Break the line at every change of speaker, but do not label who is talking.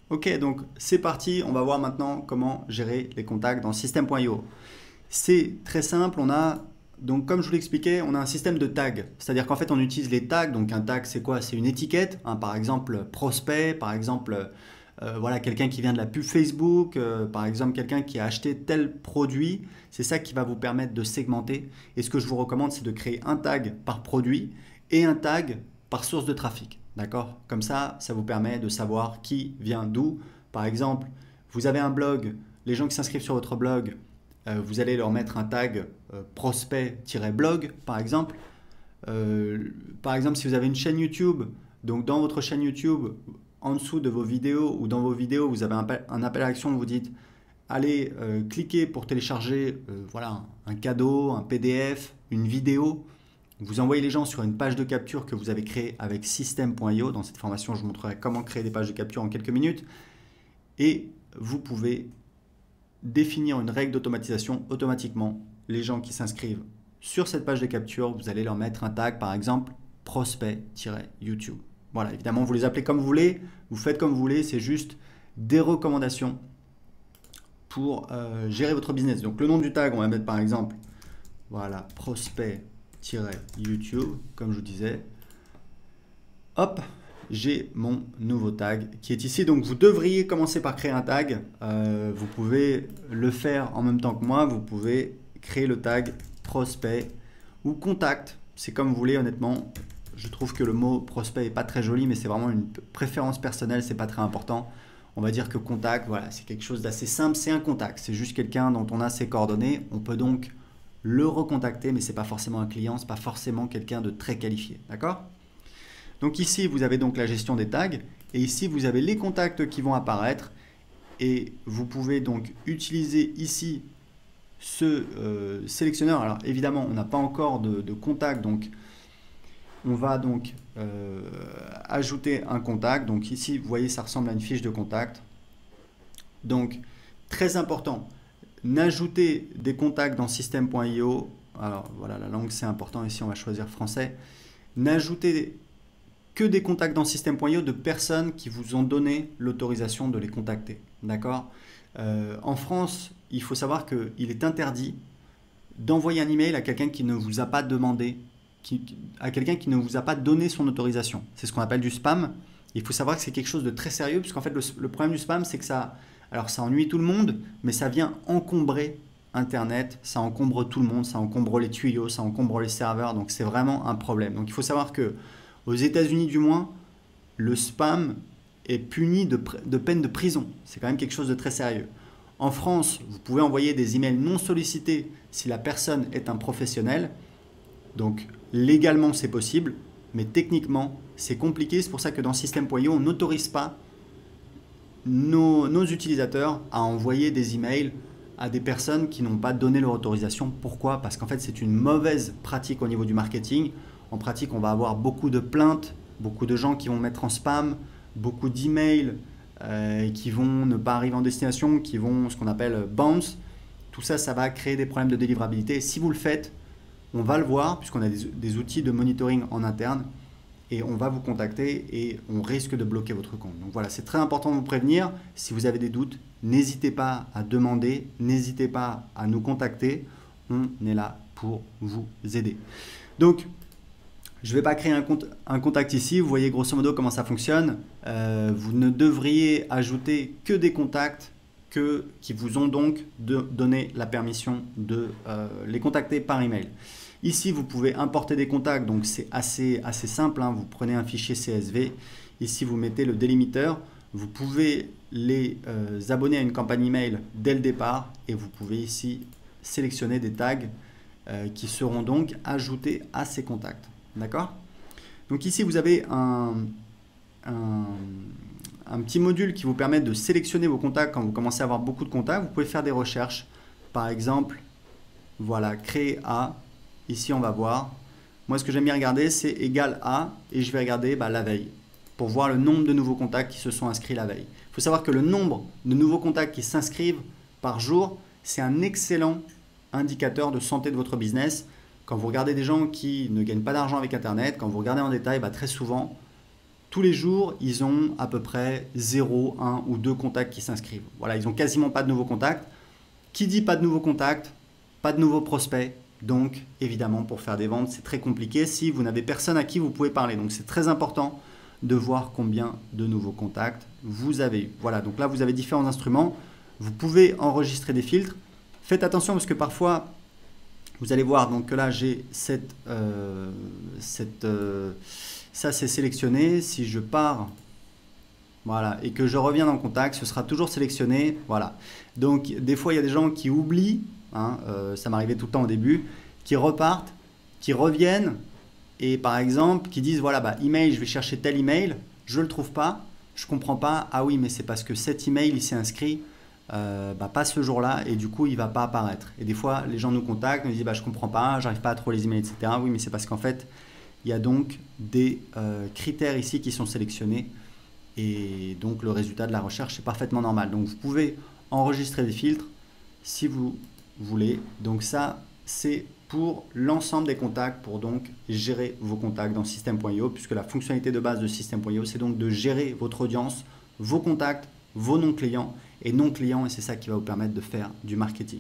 Ok, donc c'est parti, on va voir maintenant comment gérer les contacts dans System.io. C'est très simple, donc comme je vous l'expliquais, on a un système de tags. C'est-à-dire qu'en fait on utilise les tags, donc un tag c'est quoi? C'est une étiquette, hein, par exemple prospect, par exemple voilà, quelqu'un qui vient de la pub Facebook, par exemple quelqu'un qui a acheté tel produit, c'est ça qui va vous permettre de segmenter. Et ce que je vous recommande, c'est de créer un tag par produit et un tag par source de trafic. D'accord? Comme ça vous permet de savoir qui vient d'où. Par exemple, vous avez un blog, les gens qui s'inscrivent sur votre blog, vous allez leur mettre un tag prospect-blog, par exemple. Par exemple, si vous avez une chaîne YouTube, donc dans votre chaîne YouTube, en dessous de vos vidéos ou dans vos vidéos, vous avez un appel à l'action, vous dites allez cliquez pour télécharger voilà, un cadeau, un PDF, une vidéo. Vous envoyez les gens sur une page de capture que vous avez créée avec System.io. Dans cette formation, je vous montrerai comment créer des pages de capture en quelques minutes. Et vous pouvez définir une règle d'automatisation automatiquement. Les gens qui s'inscrivent sur cette page de capture, vous allez leur mettre un tag, par exemple, prospect-YouTube. Voilà, évidemment, vous les appelez comme vous voulez, vous faites comme vous voulez, c'est juste des recommandations pour gérer votre business. Donc le nom du tag, on va mettre par exemple, voilà, prospect-YouTube, comme je vous disais. Hop, j'ai mon nouveau tag qui est ici. Donc vous devriez commencer par créer un tag. Vous pouvez le faire en même temps que moi. Vous pouvez créer le tag prospect ou contact. C'est comme vous voulez, honnêtement. Je trouve que le mot prospect n'est pas très joli, mais c'est vraiment une préférence personnelle, c'est pas très important. On va dire que contact, voilà, c'est quelque chose d'assez simple, c'est un contact. C'est juste quelqu'un dont on a ses coordonnées. On peut donc le recontacter, mais c'est pas forcément un client, c'est pas forcément quelqu'un de très qualifié. D'accord ? Donc ici, vous avez donc la gestion des tags et ici, vous avez les contacts qui vont apparaître et vous pouvez donc utiliser ici ce sélectionneur. Alors évidemment, on n'a pas encore de contact, donc on va donc ajouter un contact. Donc ici, vous voyez, ça ressemble à une fiche de contact. Donc, très important, n'ajoutez des contacts dans System.io. Alors voilà, la langue c'est important, ici on va choisir français. N'ajoutez que des contacts dans System.io de personnes qui vous ont donné l'autorisation de les contacter. D'accord? En France, il faut savoir qu'il est interdit d'envoyer un email à quelqu'un qui ne vous a pas demandé, à quelqu'un qui ne vous a pas donné son autorisation. C'est ce qu'on appelle du spam. Il faut savoir que c'est quelque chose de très sérieux, puisqu'en fait, le problème du spam, c'est que ça ennuie tout le monde, mais ça vient encombrer Internet, ça encombre tout le monde, ça encombre les tuyaux, ça encombre les serveurs, donc c'est vraiment un problème. Donc il faut savoir que aux États-Unis du moins, le spam est puni de peine de prison. C'est quand même quelque chose de très sérieux. En France, vous pouvez envoyer des emails non sollicités si la personne est un professionnel. Donc légalement c'est possible, mais techniquement c'est compliqué. C'est pour ça que dans System.io, on n'autorise pas nos utilisateurs à envoyer des emails à des personnes qui n'ont pas donné leur autorisation. Pourquoi? Parce qu'en fait c'est une mauvaise pratique au niveau du marketing. En pratique, on va avoir beaucoup de plaintes, beaucoup de gens qui vont mettre en spam, beaucoup d'emails qui vont ne pas arriver en destination, qui vont ce qu'on appelle bounce. Tout ça, ça va créer des problèmes de délivrabilité. Si vous le faites, on va le voir puisqu'on a des outils de monitoring en interne et on va vous contacter et on risque de bloquer votre compte. Donc voilà, c'est très important de vous prévenir. Si vous avez des doutes, n'hésitez pas à demander, n'hésitez pas à nous contacter. On est là pour vous aider. Donc, je ne vais pas créer un contact ici. Vous voyez grosso modo comment ça fonctionne. Vous ne devriez ajouter que des contacts qui vous ont donc donné la permission de les contacter par email. Ici, vous pouvez importer des contacts, donc c'est assez simple. Hein. Vous prenez un fichier CSV. Ici, vous mettez le délimiteur. Vous pouvez les abonner à une campagne email dès le départ et vous pouvez ici sélectionner des tags qui seront donc ajoutés à ces contacts. D'accord? Donc ici, vous avez un petit module qui vous permet de sélectionner vos contacts quand vous commencez à avoir beaucoup de contacts. Vous pouvez faire des recherches. Par exemple, voilà, créer à. Ici, on va voir. Moi, ce que j'aime bien regarder, c'est égal à, et je vais regarder la veille pour voir le nombre de nouveaux contacts qui se sont inscrits la veille. Il faut savoir que le nombre de nouveaux contacts qui s'inscrivent par jour, c'est un excellent indicateur de santé de votre business. Quand vous regardez des gens qui ne gagnent pas d'argent avec Internet, quand vous regardez en détail, très souvent, tous les jours, ils ont à peu près 0, 1 ou 2 contacts qui s'inscrivent. Voilà, ils n'ont quasiment pas de nouveaux contacts. Qui dit pas de nouveaux contacts, pas de nouveaux prospects. Donc, évidemment, pour faire des ventes, c'est très compliqué si vous n'avez personne à qui vous pouvez parler. Donc, c'est très important de voir combien de nouveaux contacts vous avez eu. Voilà, donc là, vous avez différents instruments. Vous pouvez enregistrer des filtres. Faites attention parce que parfois, vous allez voir donc que là, j'ai ça c'est sélectionné. Si je pars, voilà, et que je reviens dans le contact, ce sera toujours sélectionné. Voilà. Donc, des fois, il y a des gens qui oublient, hein, ça m'arrivait tout le temps au début, qui repartent, qui reviennent, et par exemple, qui disent, voilà, bah, email, je vais chercher tel email, je ne le trouve pas, je ne comprends pas, ah oui, mais c'est parce que cet email, il s'est inscrit pas ce jour-là, et du coup, il ne va pas apparaître. Et des fois, les gens nous contactent, nous disent, bah, je ne comprends pas, j'arrive pas à trouver les emails, etc. Oui, mais c'est parce qu'en fait, il y a donc des critères ici qui sont sélectionnés, et donc le résultat de la recherche est parfaitement normal. Donc vous pouvez enregistrer des filtres si vous voulez. Donc ça, c'est pour l'ensemble des contacts, pour donc gérer vos contacts dans System.io, puisque la fonctionnalité de base de System.io, c'est donc de gérer votre audience, vos contacts, vos non clients, et c'est ça qui va vous permettre de faire du marketing.